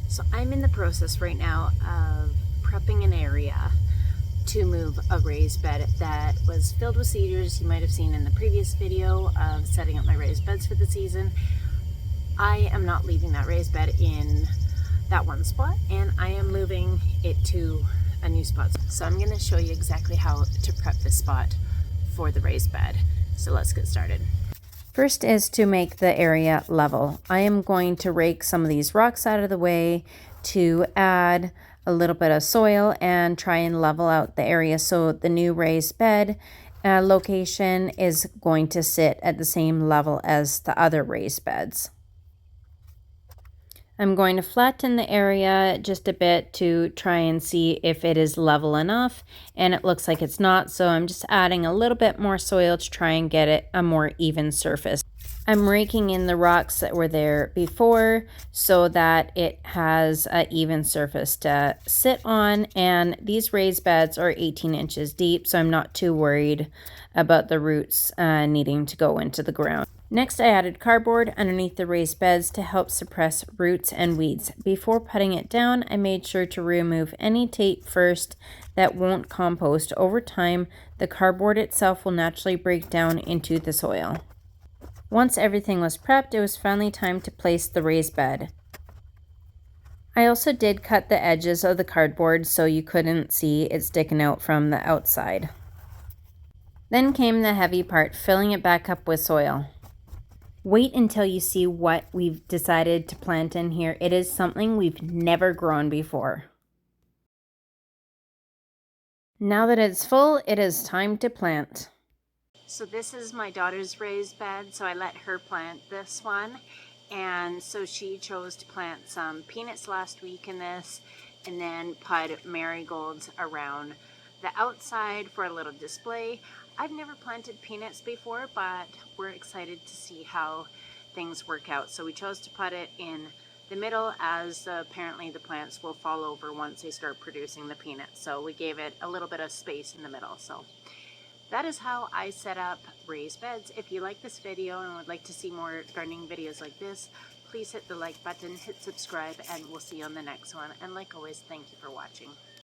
So I'm in the process right now of prepping an area to move a raised bed that was filled with cedars. You might have seen in the previous video of setting up my raised beds for the season. I am not leaving that raised bed in that one spot, and I am moving it to a new spot. So I'm going to show you exactly how to prep this spot for the raised bed. So let's get started. First is to make the area level. I am going to rake some of these rocks out of the way to add a little bit of soil and try and level out the area so the new raised bed location is going to sit at the same level as the other raised beds. I'm going to flatten the area just a bit to try and see if it is level enough, and it looks like it's not, so I'm just adding a little bit more soil to try and get it a more even surface. I'm raking in the rocks that were there before so that it has an even surface to sit on, and these raised beds are 18 inches deep, so I'm not too worried about the roots needing to go into the ground. Next, I added cardboard underneath the raised beds to help suppress roots and weeds. Before putting it down, I made sure to remove any tape first that won't compost. Over time, the cardboard itself will naturally break down into the soil. Once everything was prepped, it was finally time to place the raised bed. I also did cut the edges of the cardboard so you couldn't see it sticking out from the outside. Then came the heavy part, filling it back up with soil. Wait until you see what we've decided to plant in here. It is something we've never grown before. Now that it's full, it is time to plant. So this is my daughter's raised bed, so I let her plant this one. And so she chose to plant some peanuts last week in this, and then put marigolds around the outside for a little display. I've never planted peanuts before, but we're excited to see how things work out. So we chose to put it in the middle, as apparently the plants will fall over once they start producing the peanuts. So we gave it a little bit of space in the middle. So that is how I set up raised beds. If you like this video and would like to see more gardening videos like this, please hit the like button, hit subscribe, and we'll see you on the next one. And like always, thank you for watching.